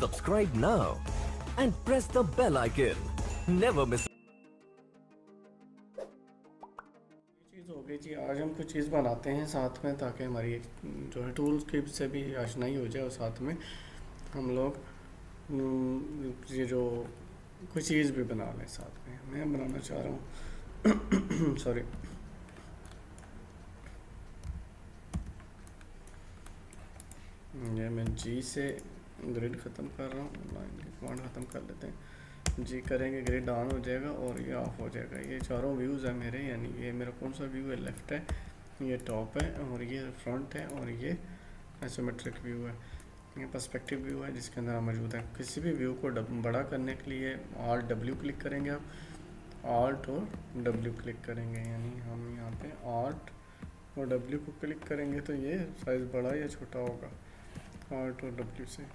Subscribe now and press the bell icon. Never miss. चीज़ हो गई जी। आज हम कुछ चीज़ बनाते हैं साथ में, ताकि हमारी जो है टूल्स की से भी आशनाई हो जाए और साथ में हम लोग ये जो कोई चीज़ भी बना लें साथ में। मैं बनाना चाह रहा हूँ सॉरी, ये मैं जी से ग्रिड ख़त्म कर रहा हूँ, लाइन की कमांड ख़त्म कर लेते हैं। जी करेंगे, ग्रिड ऑन हो जाएगा और ये ऑफ हो जाएगा। ये चारों व्यूज़ है मेरे, यानी ये मेरा कौन सा व्यू है, लेफ़्ट है, ये टॉप है और ये फ्रंट है और ये आइसोमेट्रिक व्यू है, ये पर्सपेक्टिव व्यू है जिसके अंदर हम मौजूद है। किसी भी व्यू को बड़ा करने के लिए ऑल्ट डब्ल्यू क्लिक करेंगे आप, ऑल्ट और डब्ल्यू क्लिक करेंगे, यानी हम यहाँ पे ऑल्ट और डब्ल्यू को क्लिक करेंगे तो ये साइज़ बड़ा या छोटा होगा, ऑल्ट और डब्ल्यू से।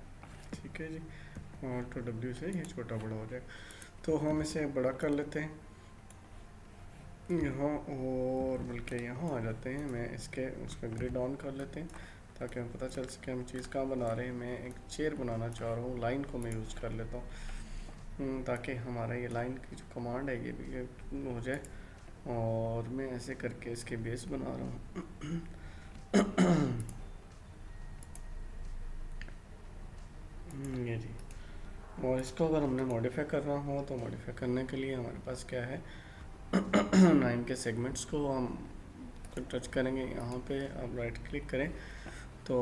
ठीक है जी, ऑल्ट और डब्ल्यू से ये छोटा बड़ा हो जाएगा। तो हम इसे बड़ा कर लेते हैं यहाँ, और बल्कि यहाँ आ जाते हैं। मैं उसका ग्रिड ऑन कर लेते हैं ताकि हमें पता चल सके हम चीज़ कहाँ बना रहे हैं। मैं एक चेयर बनाना चाह रहा हूँ, लाइन को मैं यूज़ कर लेता हूँ ताकि हमारा ये लाइन की जो कमांड है ये भी हो जाए। और मैं ऐसे करके इसके बेस बना रहा हूँ ये जी। और इसको अगर हमने मॉडिफाई करना हो तो मॉडिफाई करने के लिए हमारे पास क्या है 9 के सेगमेंट्स को हम टच करेंगे। यहाँ पे आप राइट क्लिक करें तो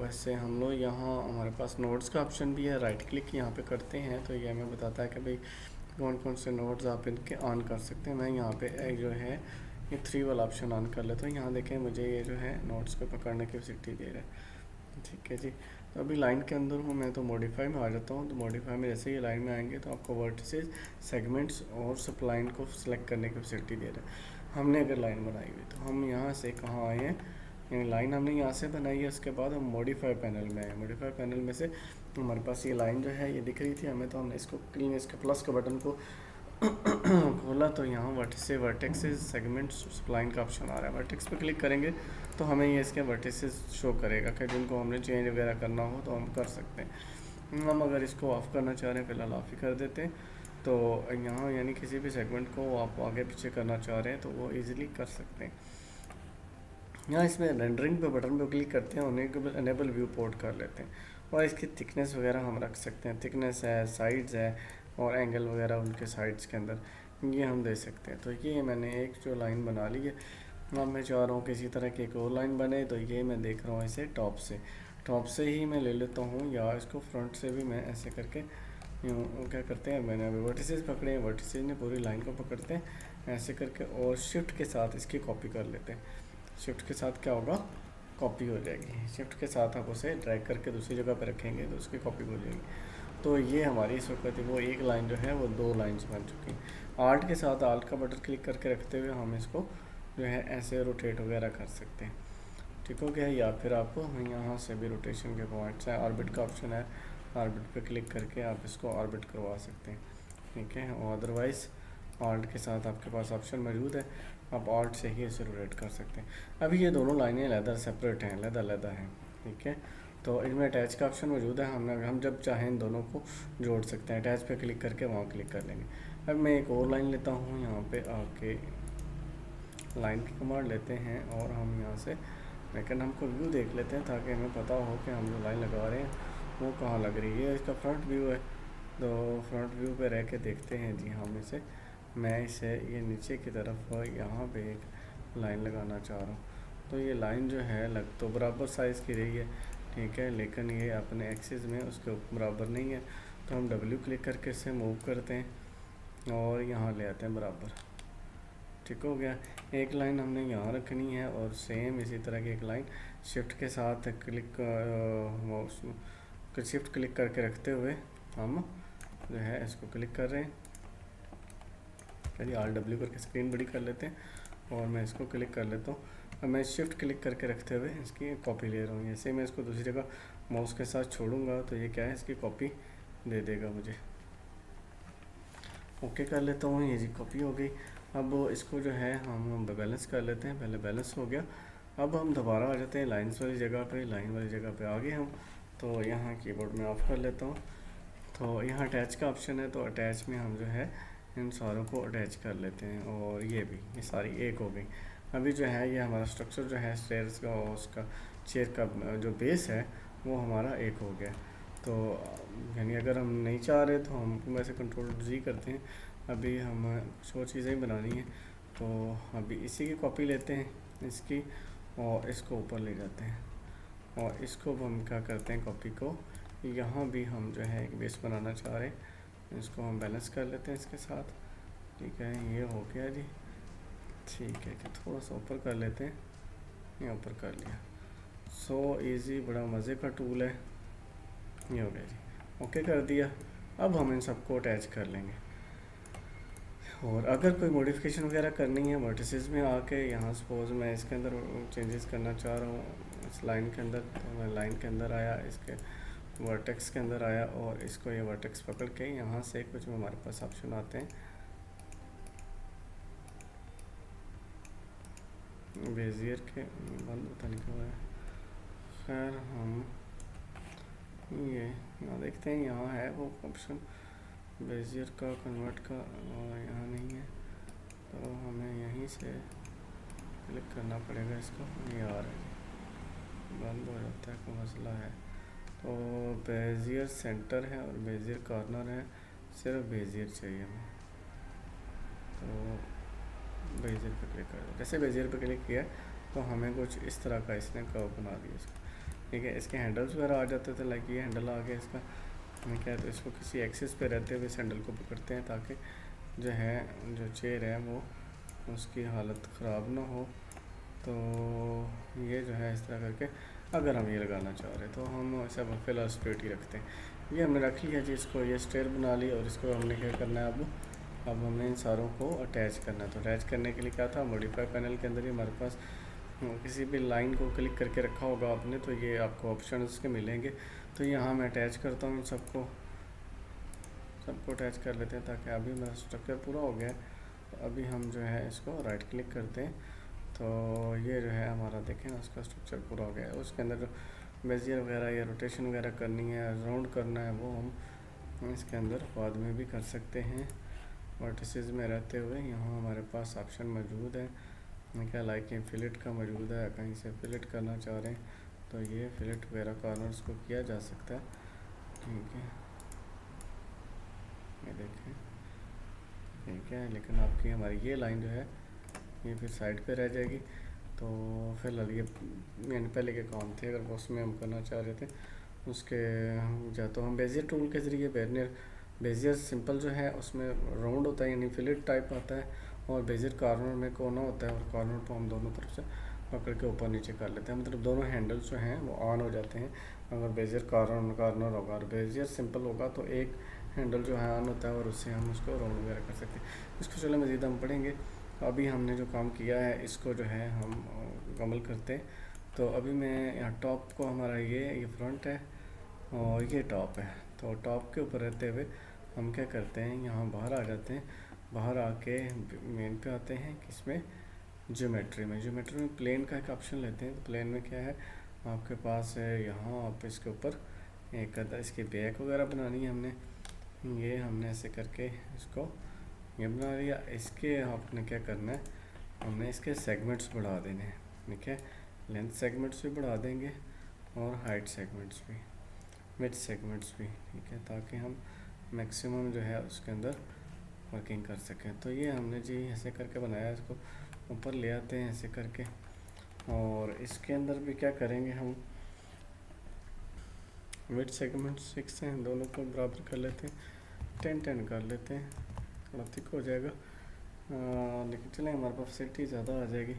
वैसे हम लोग यहाँ हमारे पास नोड्स का ऑप्शन भी है। राइट क्लिक यहाँ पे करते हैं तो ये हमें बताता है कि भाई कौन कौन से नोड्स आप इनके ऑन कर सकते हैं। मैं यहाँ पे एक जो है ये 3 वाला ऑप्शन ऑन कर लेता हूँ। यहाँ देखें मुझे ये जो है नोड्स को पकड़ने की फैसिलिटी दे रहा है। ठीक है जी, तो अभी लाइन के अंदर हूँ मैं, तो मॉडिफाई में आ जाता हूँ। तो मॉडिफाई में जैसे ही लाइन में आएंगे तो आपको वर्टिसेस, सेगमेंट्स और सब लाइन को सिलेक्ट करने की फैसिलिटी दे रहा है। हमने अगर लाइन बनाई हुई तो हम यहाँ से कहाँ आए हैं, यानी लाइन हमने यहाँ से बनाई है, उसके बाद हम मॉडिफाई पैनल में आए। मॉडिफाई पैनल में से हमारे पास ये लाइन जो है ये दिख रही थी हमें, तो हमने इसको क्लीन, इसके प्लस के बटन को खोला तो यहाँ वर्टिसेस, वर्टेक्सेस, सेगमेंट्स, स्प्लाइन का ऑप्शन आ रहा है। वर्टेक्स पे क्लिक करेंगे तो हमें ये इसके वर्टिसेस शो करेगा कि जिनको हमने चेंज वगैरह करना हो तो हम कर सकते हैं। हम अगर इसको ऑफ़ करना चाह रहे हैं, फ़िलहाल ऑफ़ ही कर देते हैं। तो यहाँ यानी किसी भी सेगमेंट को आप आगे पीछे करना चाह रहे हैं तो वो ईज़िली कर सकते हैं। यहाँ इसमें रेंडरिंग पे बटन पे क्लिक करते हैं और एनेबल व्यू पोर्ट कर लेते हैं। और इसकी थिकनेस वगैरह हम रख सकते हैं, थिकनेस है, साइड्स है और एंगल वगैरह उनके साइड्स के अंदर ये हम दे सकते हैं। तो ये मैंने एक जो लाइन बना ली है। अब मैं चाह रहा हूँ किसी तरह की एक और लाइन बने, तो ये मैं देख रहा हूँ इसे टॉप से ही मैं ले लेता हूँ, या इसको फ्रंट से भी मैं ऐसे करके यूँ क्या करते हैं, मैंने अभी वर्टिसेस पकड़े हैं, वर्टिसेस ने पूरी लाइन को पकड़ते हैं ऐसे करके और शिफ्ट के साथ इसकी कॉपी कर लेते हैं। शिफ्ट के साथ क्या होगा, कॉपी हो जाएगी। शिफ्ट के साथ आप उसे ड्रैग करके दूसरी जगह पर रखेंगे तो उसकी कॉपी हो जाएगी। तो ये हमारी इस वक्त वो एक लाइन जो है वो 2 लाइन्स बन चुकी हैं। आल्ट के साथ आल्ट का बटन क्लिक करके रखते हुए हम इसको जो है ऐसे रोटेट वगैरह कर सकते हैं। ठीक हो गया। या फिर आप यहाँ से भी रोटेशन के पॉइंट्स हैं, ऑर्बिट का ऑप्शन है, ऑर्बिट पे क्लिक करके आप इसको ऑर्बिट करवा सकते हैं। ठीक है, और अदरवाइज़ ऑल्ट के साथ आपके पास ऑप्शन मौजूद है, आप ऑल्ट से ही इसे रोटेट कर सकते हैं। अभी ये दोनों लाइनें अलग सेपरेट हैं, अलग हैं। ठीक है, तो इनमें अटैच का ऑप्शन मौजूद है। हम जब चाहें इन दोनों को जोड़ सकते हैं। अटैच पे क्लिक करके वहाँ क्लिक कर लेंगे। अब मैं एक और लाइन लेता हूँ, यहाँ पे आके लाइन की कमांड लेते हैं और हम यहाँ से, लेकिन हमको व्यू देख लेते हैं ताकि हमें पता हो कि हम जो लाइन लगा रहे हैं वो कहाँ लग रही है। इसका फ्रंट व्यू है तो फ्रंट व्यू पे रह के देखते हैं जी। मैं इसे ये नीचे की तरफ यहाँ पे एक लाइन लगाना चाह रहा हूँ। तो ये लाइन जो है लग तो बराबर साइज़ की रही है, ठीक है, लेकिन ये अपने एक्सिस में उसके बराबर नहीं है। तो हम डब्ल्यू क्लिक करके इसे मूव करते हैं और यहाँ ले आते हैं बराबर। ठीक हो गया। एक लाइन हमने यहाँ रखनी है और सेम इसी तरह की एक लाइन शिफ्ट के साथ शिफ्ट क्लिक करके रखते हुए हम जो है इसको क्लिक कर रहे हैं। चलिए आल्ट डब्ल्यू करके स्क्रीन बड़ी कर लेते हैं और मैं इसको क्लिक कर लेता हूँ। अब मैं शिफ्ट क्लिक करके रखते हुए इसकी कॉपी ले रहा हूँ। ऐसे मैं इसको दूसरी जगह माउस के साथ छोड़ूंगा तो ये क्या है, इसकी कॉपी दे देगा मुझे। ओके कर लेता हूँ, ये जी कॉपी हो गई। अब इसको जो है हम बैलेंस कर लेते हैं। पहले बैलेंस हो गया, अब हम दोबारा आ जाते हैं लाइन्स वाली जगह पे। लाइन वाली जगह पे आ गए हम, तो यहाँ कीबोर्ड में ऑफ़ कर लेता हूँ। तो यहाँ अटैच का ऑप्शन है, तो अटैच में हम जो है इन सारों को अटैच कर लेते हैं, और ये भी, ये सारी एक हो गई। अभी जो है ये हमारा स्ट्रक्चर जो है स्टेयर्स का और उसका चेयर का जो बेस है वो हमारा एक हो गया। तो यानी अगर हम नहीं चाह रहे तो हम वैसे कंट्रोल जी करते हैं। अभी हम कुछ और चीज़ें बनानी हैं, तो अभी इसी की कॉपी लेते हैं इसकी, और इसको ऊपर ले जाते हैं, और इसको हम क्या करते हैं, कॉपी को यहाँ भी हम जो है एक बेस बनाना चाह रहे हैं, इसको हम बैलेंस कर लेते हैं इसके साथ। ठीक है, ये हो गया जी। ठीक है कि थोड़ा सा ऊपर कर लेते हैं, ये ऊपर कर लिया। सो इजी, बड़ा मज़े का टूल है। ये हो गया जी, ओके कर दिया। अब हम इन सबको अटैच कर लेंगे, और अगर कोई मॉडिफिकेशन वगैरह करनी है वर्टिसेस में आके, यहाँ सपोज मैं इसके अंदर चेंजेस करना चाह रहा हूँ इस लाइन के अंदर, तो मैं लाइन के अंदर आया, इसके वर्टेक्स के अंदर आया, और इसको ये वर्टेक्स पकड़ के यहाँ से कुछ हमारे पास ऑप्शन आते हैं, बेजियर के बंद होता नहीं हुआ है। खैर हम ये यहाँ देखते हैं, यहाँ है वो ऑप्शन बेजियर का, कन्वर्ट का, और यहाँ नहीं है, तो हमें यहीं से क्लिक करना पड़ेगा इसको। ये आ रहा है, बंद हो जाता है, कोई मसला है। तो बेजियर सेंटर है और बेजियर कॉर्नर है, सिर्फ बेजियर चाहिए हमें, तो बेजियर पे क्लिक कर दो। जैसे बेजियर पे क्लिक किया तो हमें कुछ इस तरह का इसने कर्व बना दिया इसका। ठीक है, इसके हैंडल्स वगैरह आ जाते थे, लाइक ये हैंडल आ गया इसका। हमें क्या है, तो इसको किसी एक्सिस पे रहते हुए इस हैंडल को पकड़ते हैं, ताकि जो है जो चेयर है वो उसकी हालत ख़राब ना हो। तो ये जो है इस तरह करके अगर हम ये लगाना चाह रहे तो हम ऐसा फिलहाल स्ट्रेट ही रखते हैं। ये हमने रख लिया जी, इसको ये स्टेयर बना ली, और इसको हमने क्या करना है, अब हमने इन सारों को अटैच करना है। तो अटैच करने के लिए क्या था, मॉडिफाई पैनल के अंदर ही हमारे पास किसी भी लाइन को क्लिक करके रखा होगा आपने, तो ये आपको ऑप्शन के मिलेंगे। तो यहाँ मैं अटैच करता हूँ इन सबको अटैच कर लेते हैं, ताकि अभी मेरा स्ट्रक्चर पूरा हो गया है। तो अभी हम जो है इसको राइट क्लिक करते हैं, तो ये जो है हमारा देखें ना, उसका स्ट्रक्चर पूरा हो गया है। उसके अंदर जो बेजियर वगैरह या रोटेशन वगैरह करनी है, राउंड करना है, वो हम इसके अंदर बाद में भी कर सकते हैं वर्टिसेस में रहते हुए। यहाँ हमारे पास ऑप्शन मौजूद है, क्या लाइक फिलेट का मौजूद है, कहीं से फिलेट करना चाह रहे हैं तो ये फिलेट वगैरह कॉर्नर्स को किया जा सकता है। ठीक है, ये देखें, ठीक है, लेकिन आपकी हमारी ये लाइन जो है ये फिर साइड पे रह जाएगी। तो फिलहाल ये यानी पहले के काम थे, अगर उसमें हम करना चाह रहे थे उसके, या तो हम बेजियर टूल के ज़रिए बेजियर सिंपल जो है उसमें राउंड होता है, यानी फिलेट टाइप आता है, और बेजियर कॉर्नर में कोना होता है, और कॉर्नर को हम दोनों तरफ से पकड़ के ऊपर नीचे कर लेते हैं। मतलब दोनों हैंडल्स जो हैं वो ऑन हो जाते हैं अगर बेजियर कॉर्नर होगा, और बेजियर सिंपल होगा तो एक हैंडल जो है ऑन होता है, और उससे हम उसको राउंड वगैरह कर सकते हैं। इसको चलो मज़ीद हम पढ़ेंगे। अभी हमने जो काम किया है इसको जो है हम मुकम्मल करते हैं। तो अभी मैं यहाँ टॉप को, हमारा ये फ्रंट है और ये टॉप है, तो टॉप के ऊपर रहते हुए हम क्या करते हैं, यहाँ बाहर आ जाते हैं। बाहर आके मेन पे आते हैं, किसमें, ज्योमेट्री में प्लेन का एक ऑप्शन लेते हैं। तो प्लेन में क्या है आपके पास है, यहाँ आप इसके ऊपर एक इसकी बैक वगैरह बनानी है हमने, ये हमने ऐसे करके इसको ये बना लिया। इसके आपने क्या करना है, हमने इसके सेगमेंट्स बढ़ा देने हैं। ठीक है, लेंथ सेगमेंट्स भी बढ़ा देंगे और हाइट सेगमेंट्स भी, मिड सेगमेंट्स भी। ठीक है, ताकि हम मैक्सिमम जो है उसके अंदर वर्किंग कर सकें। तो ये हमने जी ऐसे करके बनाया, इसको ऊपर ले आते हैं ऐसे करके, और इसके अंदर भी क्या करेंगे, हम मिड सेगमेंट 6 हैं, दोनों को बराबर कर लेते हैं, 10-10 कर लेते हैं, थोड़ा थिक हो जाएगा, लेकिन चलें हमारे पास फैसिलिटी ज़्यादा आ जाएगी।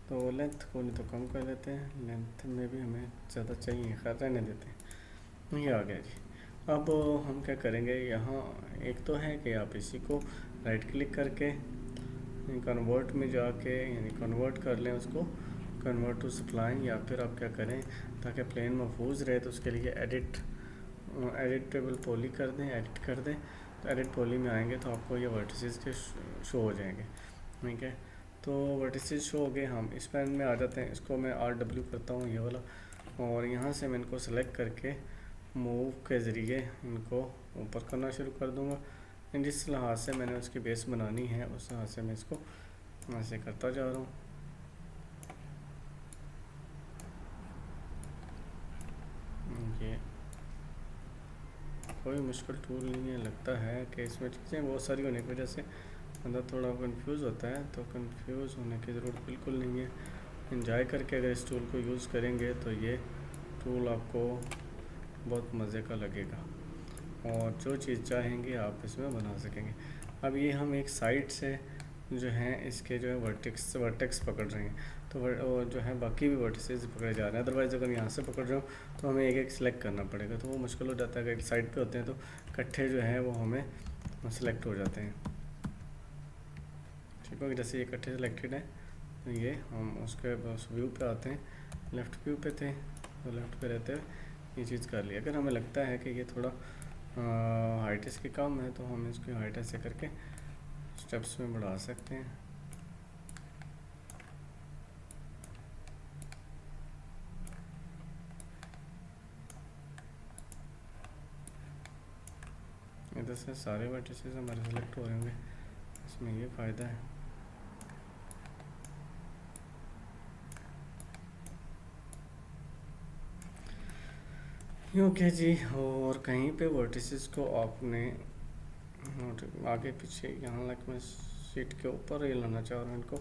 तो लेंथ को नहीं तो कम कर लेते हैं, लेंथ में भी हमें ज़्यादा चाहिए, खैर रहने देते हैं। ये आ गया जी। अब हम क्या करेंगे, यहाँ एक तो है कि आप इसी को राइट क्लिक करके कन्वर्ट में जाके यानी कन्वर्ट कर लें उसको, कन्वर्ट टू स्प्लाइन, या फिर आप क्या करें ताकि प्लेन महफूज रहे तो उसके लिए एडिटेबल पॉली कर दें, एडिट कर दें। तो एडिट पॉली में आएंगे तो आपको ये वर्टिसेस के शो हो जाएंगे। ठीक है, तो वर्टिसेस शो हो गए। हम इस पैन में आ जाते हैं, इसको मैं RW करता हूँ ये वाला, और यहाँ से मैं इनको सेलेक्ट करके मूव के ज़रिए इनको ऊपर करना शुरू कर दूंगा। जिस लिहाज से मैंने उसकी बेस बनानी है उस लिहाज से मैं इसको ऐसे करता जा रहा हूँ। ये कोई मुश्किल टूल नहीं है, लगता है कि इसमें चीज़ें बहुत सारी होने की वजह से बंदा थोड़ा कंफ्यूज होता है, तो कंफ्यूज होने की ज़रूरत बिल्कुल नहीं है। एंजॉय करके अगर इस टूल को यूज़ करेंगे तो ये टूल आपको बहुत मज़े का लगेगा और जो चीज़ चाहेंगे आप इसमें बना सकेंगे। अब ये हम एक साइड से जो है इसके जो है वर्टेक्स पकड़ रहे हैं, तो और जो है बाकी भी वर्टिसेस पकड़े जा रहे हैं। अदरवाइज़ अगर यहाँ से पकड़ रहे हो तो हमें एक एक सिलेक्ट करना पड़ेगा, तो वो मुश्किल हो जाता है। अगर एक साइड पे होते हैं तो इकट्ठे जो है वो हमें सिलेक्ट हो जाते हैं। ठीक है, जैसे ये इकट्ठे सिलेक्टेड है तो ये हम उसके व्यू पे आते हैं। लेफ़्ट व्यू पे थे तो लेफ़्ट पे रहते हुए ये चीज़ कर लिया। अगर हमें लगता है कि ये थोड़ा हाइट इसकी कम है तो हम इसकी हाइट ऐसे करके स्टेप्स में बढ़ा सकते हैं। इधर से सारे वर्टिसेस हमारे सेलेक्ट हो रहे होंगे, इसमें ये फ़ायदा है। ओके जी, और कहीं पे वर्टिसेस को आपने आगे पीछे यहाँ लाइक मैं सीट के ऊपर ये लाना चाह रहा हूँ इनको,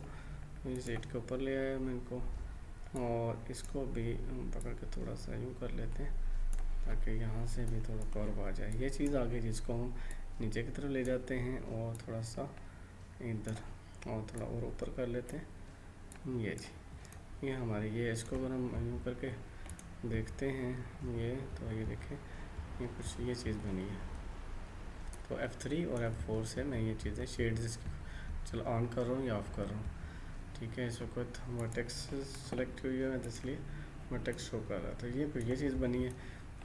ये सीट के ऊपर ले आया मैं इनको, और इसको भी हम पकड़ के थोड़ा सा यूँ कर लेते हैं ताकि यहाँ से भी थोड़ा कर्व आ जाए। ये चीज़ आगे जिसको हम नीचे की तरफ ले जाते हैं और थोड़ा सा इधर और थोड़ा और ऊपर कर लेते हैं। ये जी, ये हमारी ये इसको अगर हम यूँ करके देखते हैं ये, तो ये देखें ये कुछ ये चीज़ बनी है। तो F3 और F4 से मैं ये चीज़ें शेड्स इसकी चलो ऑन कर रहा हूँ या ऑफ़ कर रहा हूँ। ठीक है, इस वक्त वर्टेक्स सेलेक्ट हुई है तो इसलिए वर्टेक्स शो कर रहा था। ये चीज़ बनी है।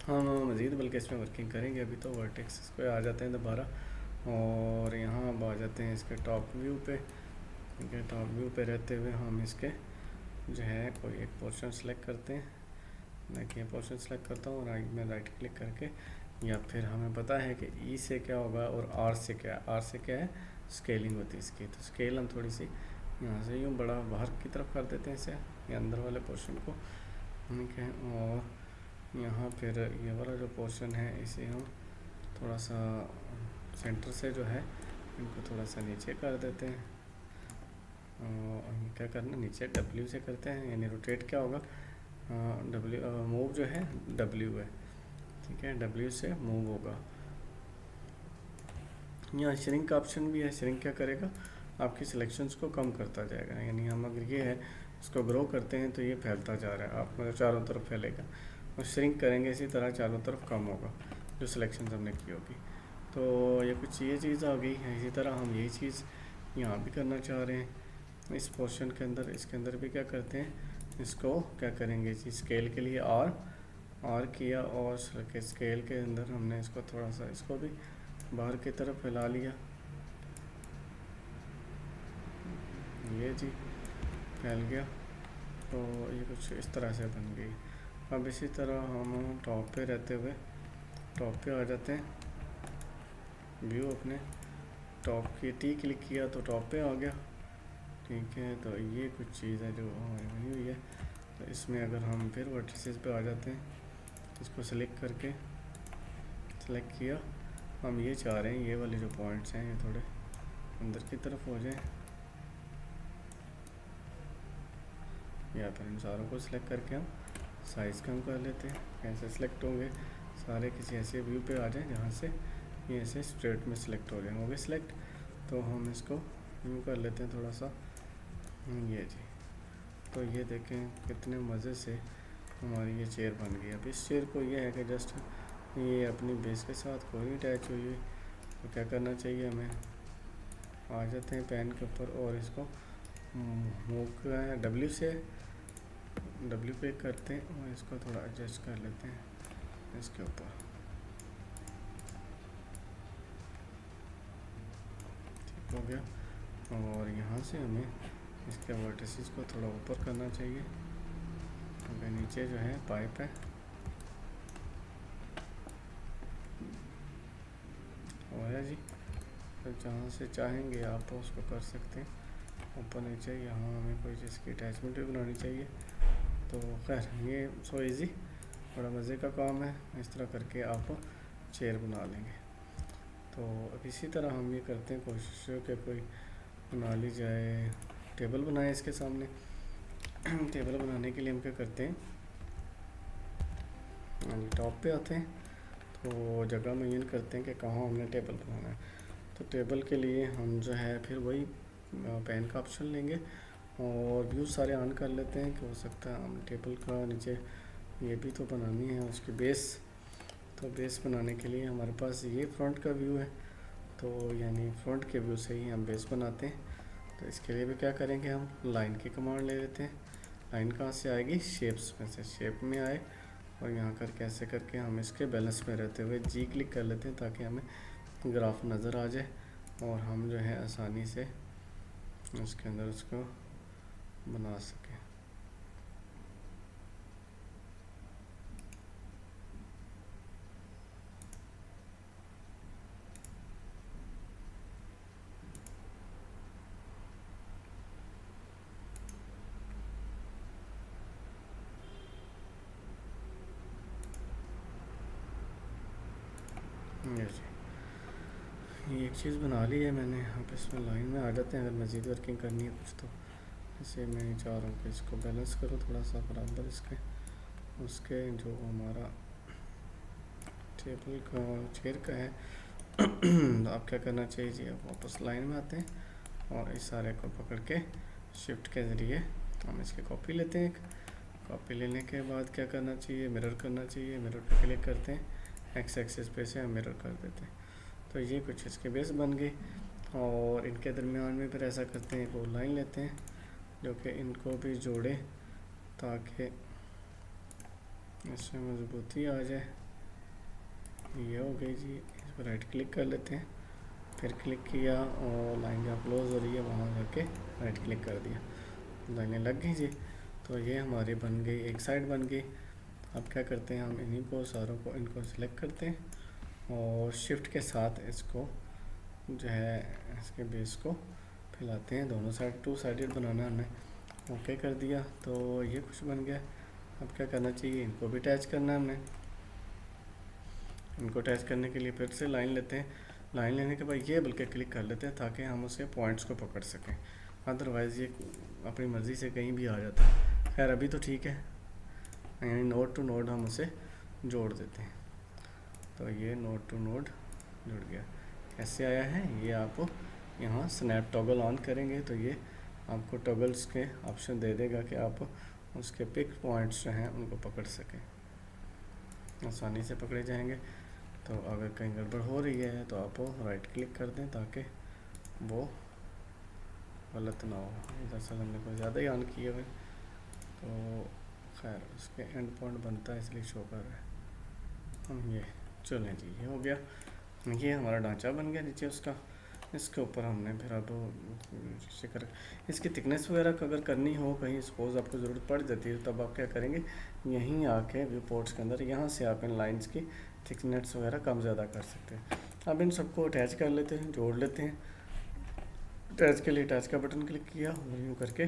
हम मज़ीद बल्कि इसमें वर्किंग करेंगे। अभी तो वर्टेक्स पे आ जाते हैं दोबारा और यहाँ अब आ जाते हैं इसके टॉप व्यू पे। ठीक है, टॉप व्यू पे रहते हुए हम इसके जो है कोई एक पोर्शन सेलेक्ट करते हैं। मैं ये पोर्शन सेलेक्ट करता हूँ राइट में राइट क्लिक करके, या फिर हमें पता है कि ई से क्या होगा और आर से क्या है। आर से क्या है, स्केलिंग होती है इसकी, तो स्केल हम थोड़ी सी यहाँ से यूँ बड़ा बाहर की तरफ कर देते हैं इसे, ये अंदर वाले पोर्शन को। ठीक है, और यहाँ फिर ये वाला जो पोर्शन है इसे हम थोड़ा सा सेंटर से जो है इनको थोड़ा सा नीचे कर देते हैं। और क्या करना, नीचे W से करते हैं, यानी रोटेट क्या होगा, मूव जो है W है। ठीक है, W से मूव होगा। यहाँ श्रिंक का ऑप्शन भी है। श्रिंक क्या करेगा, आपकी सिलेक्शंस को कम करता जाएगा। यानी हम अगर ये है इसको ग्रो करते हैं तो ये फैलता जा रहा है, आप मतलब चारों तरफ फैलेगा, और श्रिंक करेंगे इसी तरह चारों तरफ कम होगा जो सिलेक्शन हमने की होगी। तो ये कुछ ये चीज़ आ गई है। इसी तरह हम यही चीज़ यहाँ भी करना चाह रहे हैं इस पोर्शन के अंदर। इसके अंदर भी क्या करते हैं, इसको क्या करेंगे जी, स्केल के लिए आर किया और स्केल के अंदर हमने इसको थोड़ा सा इसको भी बाहर की तरफ फैला लिया। ये जी फैल गया, तो ये कुछ इस तरह से बन गई। अब इसी तरह हम टॉप पे रहते हुए टॉप पे आ जाते हैं। व्यू अपने टॉप की टी क्लिक किया तो टॉप पे आ गया। ठीक है, तो ये कुछ चीज़ है जो बनी हुई है। तो इसमें अगर हम फिर वर्टिसेस पे आ जाते हैं, इसको सेलेक्ट करके सेलेक्ट किया, हम ये चाह रहे हैं ये वाले जो पॉइंट्स हैं ये थोड़े अंदर की तरफ हो जाए, या फिर इन सारों को सिलेक्ट करके हम साइज़ कम कर लेते हैं। कैसे सिलेक्ट होंगे, सारे किसी ऐसे व्यू पे आ जाए जहाँ से ये ऐसे स्ट्रेट में सिलेक्ट हो जाए। होंगे सिलेक्ट, तो हम इसको यूँ कर लेते हैं थोड़ा सा। ये जी, तो ये देखें कितने मज़े से हमारी ये चेयर बन गई। अब इस चेयर को ये है कि जस्ट ये अपनी बेस के साथ कोई अटैच हुई है, तो क्या करना चाहिए हमें, आ जाते हैं पेन के ऊपर और इसको मूव W से W पे करते हैं और इसको थोड़ा एडजस्ट कर लेते हैं इसके ऊपर। ठीक हो गया, और यहाँ से हमें इसके वर्टिसेस को थोड़ा ऊपर करना चाहिए, क्योंकि नीचे जो है पाइप है। आया जी। तो जहाँ से चाहेंगे आप उसको कर सकते हैं, ऊपर नीचे। यहाँ हमें कोई चीज़ की अटैचमेंट भी बनानी चाहिए। तो खैर ये सो इज़ी, बड़ा मज़े का काम है। इस तरह करके आप चेयर बना लेंगे। तो अब इसी तरह हम ये करते हैं कोशिश कि कोई बना ली जाए, टेबल बनाए इसके सामने। टेबल बनाने के लिए हम क्या करते हैं, टॉप पे आते हैं, तो जगह मुय्यन करते हैं कि कहाँ हमने टेबल बनाना है। तो टेबल के लिए हम जो है फिर वही पेन का ऑप्शन लेंगे और व्यू सारे ऑन कर लेते हैं कि हो सकता है हम टेबल का नीचे ये भी तो बनानी है उसकी बेस। तो बेस बनाने के लिए हमारे पास ये फ्रंट का व्यू है, तो यानी फ्रंट के व्यू से ही हम बेस बनाते हैं। तो इसके लिए भी क्या करेंगे, हम लाइन की कमांड ले लेते हैं। लाइन कहाँ से आएगी, शेप्स में से। शेप में आए और यहाँ करके ऐसे करके हम इसके बैलेंस में रहते हुए जी क्लिक कर लेते हैं ताकि हमें ग्राफ नज़र आ जाए और हम जो है आसानी से उसके अंदर उसको बना सकें। ये जी, ये एक चीज़ बना ली है मैंने। यहाँ पे इसमें लाइन में आ जाते हैं, अगर मज़ीद वर्किंग करनी है कुछ तो। इसे मैं चाह रहा हूँ कि इसको बैलेंस करो थोड़ा सा बराबर इसके, उसके जो हमारा टेबल का चेयर का है। तो आप क्या करना चाहिए जी, आप वापस लाइन में आते हैं और इस सारे को पकड़ के शिफ्ट के ज़रिए हम इसकी कॉपी लेते हैं। कॉपी लेने के बाद क्या करना चाहिए, मिरर करना चाहिए। मिरर पे क्लिक करते हैं, एक्स एक्सिस पे से हम मिरर कर देते हैं। तो ये कुछ इसके बेस बन गए और इनके दरमियान में फिर ऐसा करते हैं, वो लाइन लेते हैं जो कि इनको भी जोड़े ताकि इसमें मजबूती आ जाए। ये हो गई जी। इस पर राइट क्लिक कर लेते हैं, फिर क्लिक किया और लाइन जहाँ क्लोज हो रही है वहाँ जाके राइट क्लिक कर दिया, लाइनें लग गई जी। तो ये हमारी बन गई, एक साइड बन गई। अब क्या करते हैं, हम इन्हीं को सारों को इनको सिलेक्ट करते हैं और शिफ्ट के साथ इसको जो है इसके बेस को फैलाते हैं दोनों साइड। टू साइडेड बनाना हमने, ओके कर दिया। तो ये कुछ बन गया। अब क्या करना चाहिए, इनको भी अटैच करना है हमने। इनको अटैच करने के लिए फिर से लाइन लेते हैं। लाइन लेने के बाद ये बल्कि क्लिक कर लेते हैं ताकि हम उसके पॉइंट्स को पकड़ सकें, अदरवाइज़ ये अपनी मर्ज़ी से कहीं भी आ जाता है। खैर अभी तो ठीक है, यानी नोड टू नोड हम उसे जोड़ देते हैं। तो ये नोड टू नोड जुड़ गया। कैसे आया है, ये आप यहाँ स्नैप टॉगल ऑन करेंगे तो ये आपको टॉगल्स के ऑप्शन दे देगा कि आप उसके पिक पॉइंट्स जो हैं उनको पकड़ सकें, आसानी से पकड़े जाएंगे। तो अगर कहीं गड़बड़ हो रही है तो आप राइट क्लिक कर दें ताकि वो गलत ना हो। दरअसल हमने कुछ ज़्यादा ही ऑन किए हुए, तो खैर उसके एंड पॉइंट बनता है इसलिए शो कर रहा है। हम ये चलें जी, ये हो गया। ये हमारा ढांचा बन गया नीचे उसका। इसके ऊपर हमने फिर अब शिकर इसकी थिकनेस वगैरह अगर करनी हो, कहीं सपोज़ आपको ज़रूरत पड़ जाती है, तब आप क्या करेंगे, यहीं आके व्यू पोर्ट्स के अंदर यहाँ से आप इन लाइंस की थिकनेस वगैरह कम ज़्यादा कर सकते हैं। अब इन सबको अटैच कर लेते हैं, जोड़ लेते हैं। अटैच के लिए अटैच का बटन क्लिक किया और यूँ करके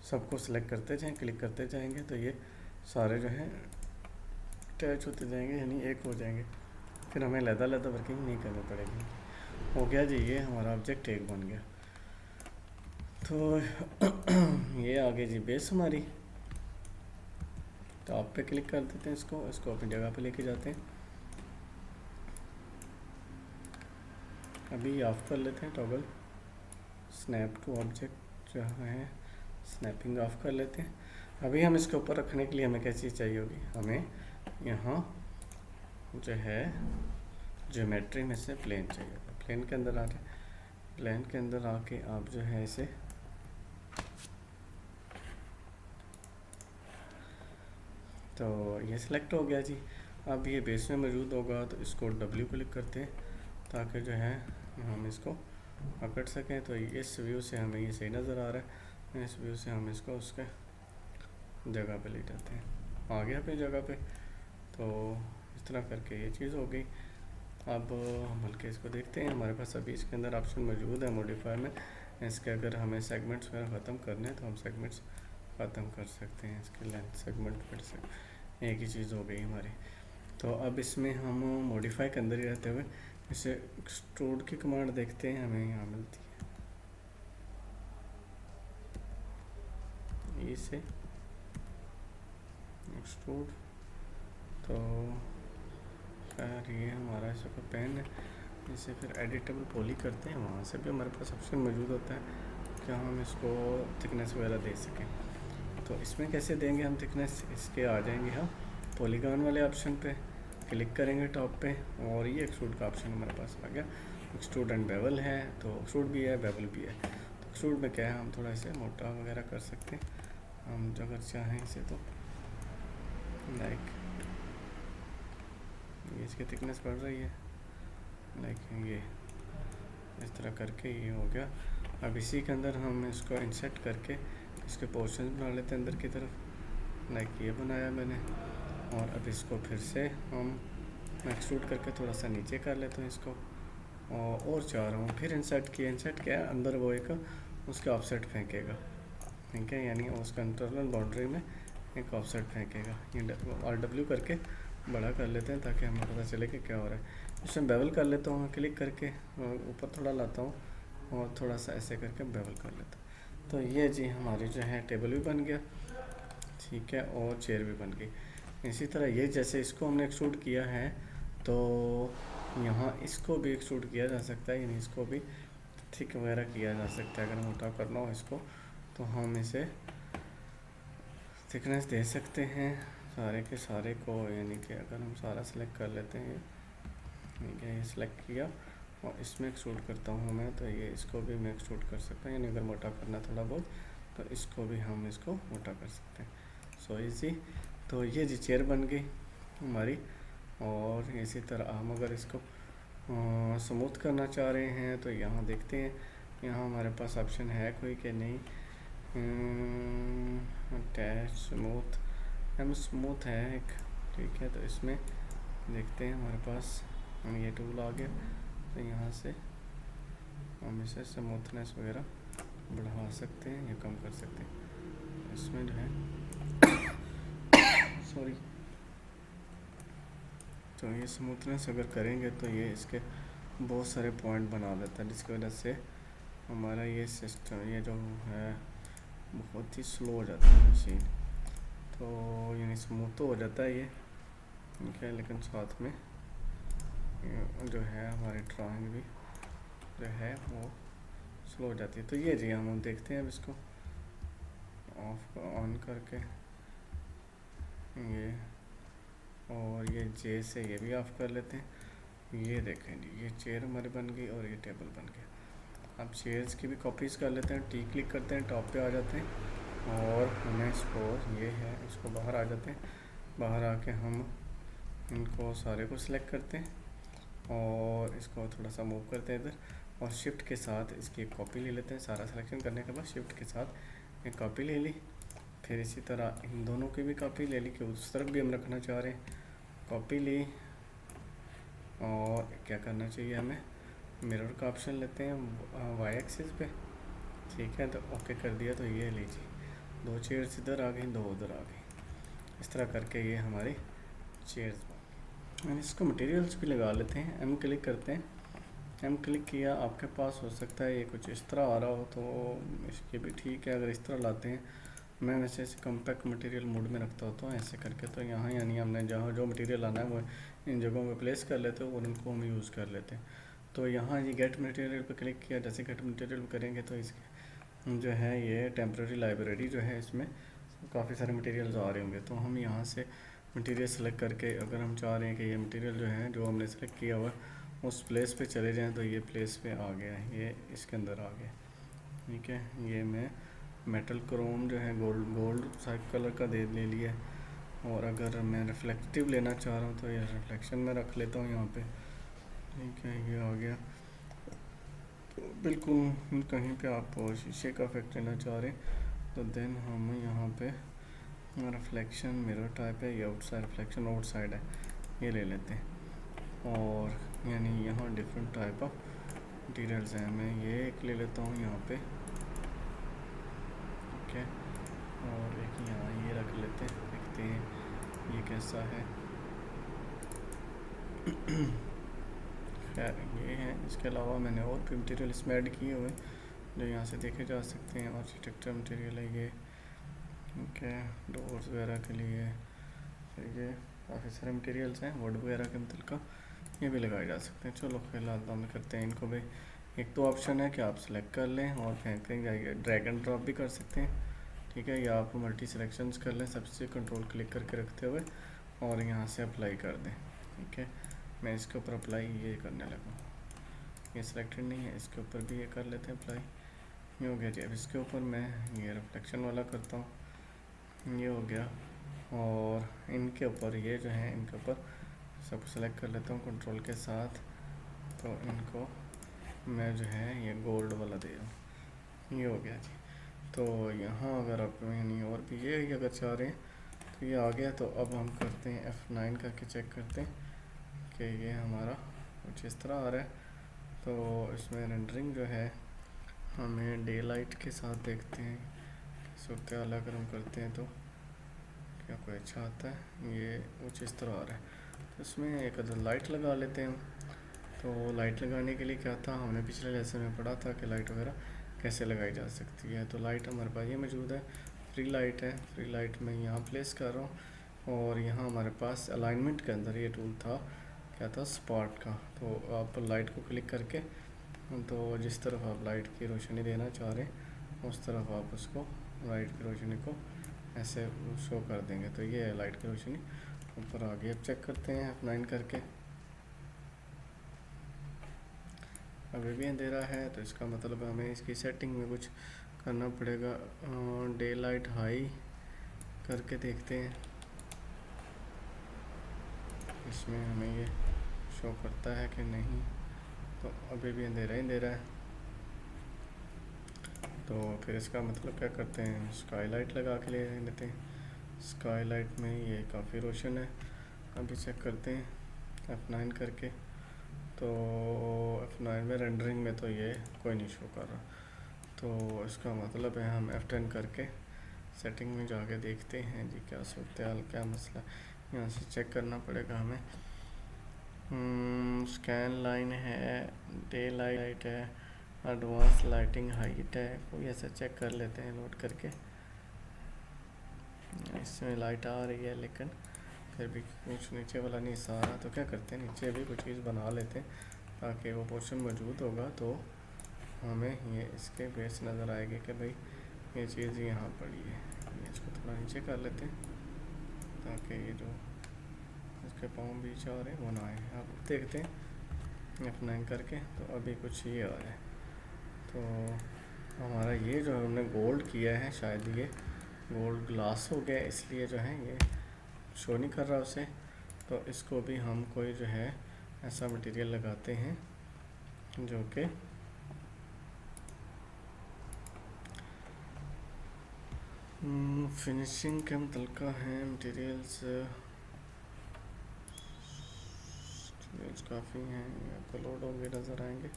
सबको सिलेक्ट करते जाएँ, क्लिक करते जाएंगे तो ये सारे जो हैं अटैच होते जाएंगे, यानी एक हो जाएंगे। फिर हमें लहदा वर्किंग नहीं करनी पड़ेगी। हो गया जी, ये हमारा ऑब्जेक्ट एक बन गया। तो ये आगे जी बेस हमारी। तो आप पे क्लिक कर देते हैं, इसको अपनी जगह पे लेके जाते हैं। अभी ऑफ कर लेते हैं टॉगल स्नैप टू ऑब्जेक्ट जो है, स्नैपिंग ऑफ कर लेते हैं। अभी हम इसके ऊपर रखने के लिए हमें क्या चीज़ चाहिए होगी, हमें यहाँ जो है ज्योमेट्री में से प्लेन चाहिए। प्लेन के अंदर आके प्लेन के अंदर आके आप जो है इसे तो ये सिलेक्ट हो गया जी। अब ये बेस में मौजूद होगा तो इसको W क्लिक करते हैं ताकि जो है हम इसको पकड़ सकें। तो इस व्यू से हमें ये सही नज़र आ रहा है, इस व्यू से हम इसको उसके जगह पे ले जाते हैं। आ गया अपनी जगह पे। तो इस तरह करके ये चीज़ हो गई। अब बल्कि इसको देखते हैं, हमारे पास अभी इसके अंदर ऑप्शन मौजूद है मॉडिफाई में। इसके अगर हमें सेगमेंट्स वगैरह ख़त्म करने हैं तो हम सेगमेंट्स ख़त्म कर सकते हैं। इसके लेंथ सेगमेंट फिर से एक ही चीज़ हो गई हमारी। तो अब इसमें हम मॉडिफाई के अंदर ही रहते हुए इसे एक्सट्रूड की कमांड देखते हैं, हमें यहाँ मिलती है इसे एक्सट्रूड। तो खैर ये हमारा इसका पेन है, इसे फिर एडिटेबल पॉली करते हैं। वहाँ से भी हमारे पास ऑप्शन मौजूद होता है कि हम इसको थिकनेस वगैरह दे सकें। तो इसमें कैसे देंगे हम थिकनेस, इसके आ जाएंगे हम पॉलीगॉन वाले ऑप्शन पे क्लिक करेंगे टॉप पे, और ये एक्सट्रूड का ऑप्शन हमारे पास आ गया। एक्सट्रूड एंड बेवल है, तो एक्सट्रूड भी है बेवल भी है। तो एक्सट्रूड में क्या है, हम थोड़ा इसे मोटा वगैरह कर सकते हैं हम अगर चाहें इसे। तो लाइक ये इसकी थिकनेस बढ़ रही है, लाइक ये इस तरह करके ये हो गया। अब इसी के अंदर हम इसको इंसर्ट करके इसके पोर्शन बना लेते हैं अंदर की तरफ, लाइक ये बनाया मैंने। और अब इसको फिर से हम एक्सट्रूड करके थोड़ा सा नीचे कर लेते हैं इसको, और चाह रहा हूँ फिर इंसर्ट किया। इंसर्ट किया अंदर वो एक उसके ऑफसेट फेंकेगा, ठीक है, यानी उसका इंटरनल बाउंड्री में एक ऑफसेट फेंकेगा। ये R W करके बड़ा कर लेते हैं ताकि हमें पता चले कि क्या हो रहा है। इसमें बेवल कर लेता हूँ मैं, क्लिक करके ऊपर थोड़ा लाता हूँ और थोड़ा सा ऐसे करके बेवल कर लेता हूँ। तो ये जी हमारी जो है टेबल भी बन गया, ठीक है, और चेयर भी बन गई। इसी तरह ये जैसे इसको हमने एक्सट्रूड किया है, तो यहाँ इसको भी एक्सट्रूड किया जा सकता है, यानी इसको भी थिक वगैरह किया जा सकता है। अगर मोटा करना हो इसको तो हम इसे थिकनेस दे सकते हैं सारे के सारे को, यानी कि अगर हम सारा सेलेक्ट कर लेते हैं, ठीक है, ये सिलेक्ट किया और इसमें एक्सट्रूड करता हूँ मैं, तो ये इसको भी मैं एक्सट्रूड कर सकता हूँ, यानी अगर मोटा करना थोड़ा बहुत तो इसको भी हम इसको मोटा कर सकते हैं। So easy. तो ये जी चेयर बन गई हमारी। और इसी तरह हम अगर इसको स्मूथ करना चाह रहे हैं तो यहाँ देखते हैं, यहाँ हमारे पास ऑप्शन है कोई कि नहीं। अटैच स्मूथ, हम स्मूथ है एक, ठीक है, तो इसमें देखते हैं हमारे पास ये टूल आ गया। तो यहाँ से हम इसे स्मूथनेस वगैरह बढ़ा सकते हैं या कम कर सकते हैं। इसमें जो है सॉरी, तो ये स्मूथनेस अगर करेंगे तो ये इसके बहुत सारे पॉइंट बना देता है, जिसकी वजह से हमारा ये सिस्टम ये जो है बहुत ही स्लो हो जाता है मशीन। तो यानी स्मूथ तो हो जाता है ये, ठीक है, लेकिन साथ में जो है हमारी ड्राइंग भी जो है वो स्लो हो जाती है। तो ये जी हम देखते हैं अब इसको ऑफ ऑन करके ये, और ये जे से ये भी ऑफ कर लेते हैं। ये देखें जी, ये चेयर हमारी बन गई और ये टेबल बन गया। अब चेयर्स की भी कॉपीज़ कर लेते हैं, टी क्लिक करते हैं, टॉप पे आ जाते हैं और हमें इसको ये है इसको बाहर आ जाते हैं। बाहर आके हम इनको सारे को सिलेक्ट करते हैं और इसको थोड़ा सा मूव करते हैं इधर, और शिफ्ट के साथ इसकी एक कॉपी ले लेते हैं। सारा सिलेक्शन करने के बाद शिफ्ट के साथ एक कॉपी ले ली, फिर इसी तरह इन दोनों की भी कॉपी ले ली कि उस तरफ भी हम रखना चाह रहे हैं। कॉपी ली और क्या करना चाहिए हमें, मिरर का ऑप्शन लेते हैं वाई एक्सिस पे, ठीक है, तो ओके कर दिया। तो ये लीजिए दो चेयर्स इधर आ गई, दो उधर आ गई। इस तरह करके ये हमारी चेयर्स बन गई। इसको मटेरियल्स भी लगा लेते हैं, एम क्लिक करते हैं, एम क्लिक किया, आपके पास हो सकता है ये कुछ इस तरह आ रहा हो, तो इसके भी ठीक है। अगर इस तरह लाते हैं, मैं वैसे इसे कम्पैक्ट मटेरियल मोड में रखता होता हूँ ऐसे करके। तो यहाँ यानी हमने जहाँ जो मटेरियल आना है वो इन जगहों पे प्लेस कर लेते हैं और उनको हम यूज़ कर लेते हैं। तो यहाँ ये गेट मटेरियल पे क्लिक किया, जैसे गेट मटेरियल करेंगे तो इसके जो है ये टेम्प्रेरी लाइब्रेरी जो है, इसमें काफ़ी सारे मटेरियल्स आ रहे होंगे। तो हम यहाँ से मटेरियल सेलेक्ट करके अगर हम चाह रहे हैं कि ये मटेरियल जो है जो हमने सेलेक्ट किया हुआ उस प्लेस पे चले जाएँ, तो ये प्लेस पे आ गया, ये इसके अंदर आ गया, ठीक है। ये मैं मेटल क्रोम जो है गोल्ड साइड कलर का ले लिया, और अगर मैं रिफ्लेक्टिव लेना चाह रहा हूँ तो ये रिफ्लेक्शन में रख लेता हूँ यहाँ पे, ठीक है, ये आ गया। तो बिल्कुल कहीं पे आप शीशे का इफेक्ट लेना चाह रहे हैं तो देन हम यहाँ पे रिफ्लेक्शन मिरर टाइप है, ये आउटसाइड रिफ्लेक्शन आउटसाइड है, ये ले लेते हैं। और यानी यहाँ डिफरेंट टाइप ऑफ मटीरियल्स हैं। मैं ये एक ले लेता हूँ यहाँ पे, ठीक है, और एक यहाँ ये रख लेते हैं, देखते हैं ये कैसा है। खैर ये है, इसके अलावा मैंने और भी मटीरियल इसमें ऐड किए हुए जो यहाँ से देखे जा सकते हैं। आर्किटेक्चर मटीरियल है ये, ठीक है, डोर्स वगैरह के लिए। फिर ये काफ़ी सारे मटेरियल्स हैं वुड वगैरह के मतलब, ये भी लगाए जा सकते हैं। चलो फिलहाल हम करते हैं इनको भी। एक तो ऑप्शन है कि आप सेलेक्ट कर लें और फेंक दें, जाइए ड्रैग एंड ड्रॉप भी कर सकते हैं, ठीक है, या आप मल्टी सिलेक्शंस कर लें, सबसे कंट्रोल क्लिक करके रखते हुए और यहाँ से अप्लाई कर दें, ठीक है। मैं इसके ऊपर अप्लाई ये करने लगा, ये सिलेक्टेड नहीं है, इसके ऊपर भी ये कर लेते हैं अप्लाई, ये हो गया जी। अब इसके ऊपर मैं ये रिफ्लेक्शन वाला करता हूँ, ये हो गया। और इनके ऊपर ये जो है, इनके ऊपर सब सेलेक्ट कर लेता हूँ कंट्रोल के साथ, तो इनको मैं जो है ये गोल्ड वाला दे रहा हूँ, ये हो गया जी। तो यहाँ अगर आप यानी और भी ये अगर चाह रहे हैं तो ये आ गया। तो अब हम करते हैं F9 करके चेक करते हैं कि ये हमारा कुछ इस तरह आ रहा है। तो इसमें रेंडरिंग जो है हमें डे लाइट के साथ देखते हैं, सूरत हाल अगर हम करते हैं तो क्या कोई अच्छा आता है। ये कुछ इस तरह आ रहा है, तो इसमें एक अदर लाइट लगा लेते हैं हम। तो लाइट लगाने के लिए क्या था, हमने पिछले लेसन में पढ़ा था कि लाइट वगैरह कैसे लगाई जा सकती है। तो लाइट हमारे पास ये मौजूद है, फ्री लाइट है। फ्री लाइट मैं यहाँ प्लेस कर रहा हूँ और यहाँ हमारे पास अलाइनमेंट के अंदर ये टूल था, क्या था, स्पॉट का। तो आप लाइट को क्लिक करके, तो जिस तरफ आप लाइट की रोशनी देना चाह रहे हैं उस तरफ आप उसको लाइट की रोशनी को ऐसे शो कर देंगे। तो ये है लाइट की रोशनी ऊपर आ गई। अब चेक करते हैं F9 करके, अभी भी अंधेरा है, तो इसका मतलब हमें इसकी सेटिंग में कुछ करना पड़ेगा। डे लाइट हाई करके देखते हैं, इसमें हमें ये शो करता है कि नहीं। तो अभी भी अंधेरा ही अंधेरा है, तो फिर इसका मतलब क्या करते हैं, स्काई लाइट लगा के ले लेते हैं। स्काई लाइट में ये काफ़ी रोशन है। अभी चेक करते हैं F9 करके, तो F9 में रेंडरिंग में तो ये कोई नहीं शो कर रहा। तो इसका मतलब है हम F10 करके सेटिंग में जाके देखते हैं जी क्या सूरत हाल, क्या मसला। यहाँ से चेक करना पड़ेगा हमें। स्कैन लाइन है, डे लाइट है, एडवांस लाइटिंग हाइट है, कोई ऐसा चेक कर लेते हैं नोट करके। इसमें लाइट आ रही है लेकिन फिर भी कुछ नीचे वाला नहीं आ रहा। तो क्या करते हैं, नीचे भी कुछ चीज़ बना लेते हैं ताकि वो पोर्शन मौजूद होगा तो हमें ये इसके बेस नज़र आएगी कि भाई ये चीज़ यहाँ पड़ी है। इसको थोड़ा नीचे कर लेते हैं ताकि ये जो इसके पाँव बीच आ रहे हैं वो ना आए। आप देखते हैं F9 करके, तो अभी कुछ ये आ रहा है। तो हमारा ये जो हमने गोल्ड किया है, शायद ये गोल्ड ग्लास हो गया, इसलिए जो है ये शो नहीं कर रहा उसे। तो इसको भी हम कोई जो है ऐसा मटेरियल लगाते हैं जो कि फिनिशिंग के मुतल्लिक़ हैं। मटेरियल्स काफ़ी हैं, आपको लोड होंगे नज़र आएंगे।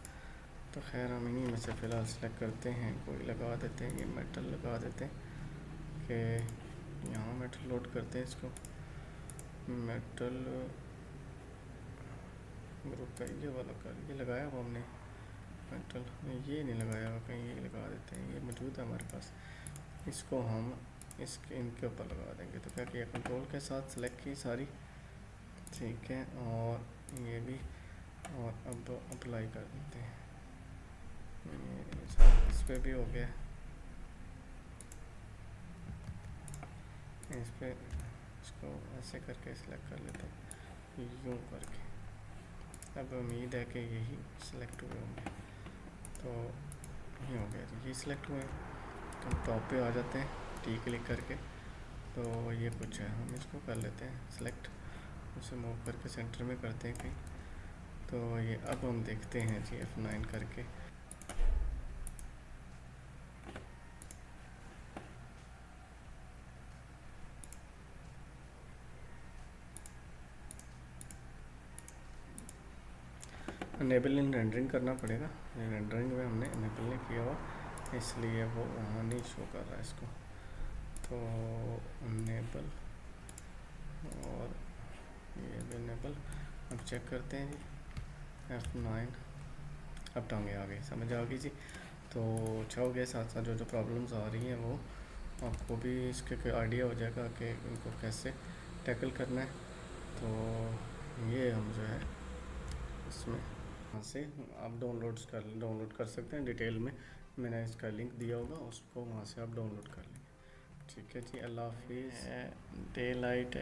तो खैर हम इन्हीं में से फ़िलहाल सेलेक्ट करते हैं, कोई लगा देते हैं। ये मेटल लगा देते हैं कि यहाँ मेटल लोड करते हैं। इसको मेटल ग्रुप है ये वाला कर, ये लगाया हुआ हमने मेटल, ये नहीं लगाया हुआ, कहीं ये लगा देते हैं, ये मौजूद है हमारे पास। इसको हम इसके इनके ऊपर लगा देंगे। तो क्या किया, कंट्रोल के साथ सेलेक्ट की सारी, ठीक है, और ये भी, और अब अप्लाई कर देते हैं। इस पर भी हो गया, इस पर इसको ऐसे करके सिलेक्ट कर लेते हैं, यूँ करके। अब उम्मीद है कि यही सिलेक्ट हुए होंगे। तो ये हो गया, ये सिलेक्ट हुए। तो टॉप पे आ जाते हैं टी क्लिक करके। तो ये कुछ है, हम इसको कर लेते हैं सिलेक्ट, उसे मूव करके सेंटर में करते हैं कहीं। तो ये अब हम देखते हैं जी F9 करके। इनेबल इन रेंडरिंग करना पड़ेगा। रेंडरिंग में हमने इनेबल नहीं किया हुआ, इसलिए वो वहाँ नहीं शो कर रहा है इसको। तो इनेबल और ये भी इनेबल। अब चेक करते हैं जी, F9। अब टांगे आ गई, समझ आ गई जी। तो अच्छा हो गया, साथ साथ जो जो प्रॉब्लम्स आ रही हैं वो आपको भी इसके आइडिया हो जाएगा कि इनको कैसे टैकल करना है। तो ये हम जो है इसमें वहाँ से आप डाउनलोड कर सकते हैं। डिटेल में मैंने इसका लिंक दिया होगा, उसको वहाँ से आप डाउनलोड कर लेंगे। ठीक है जी, अल्लाह हाफिज़। Day light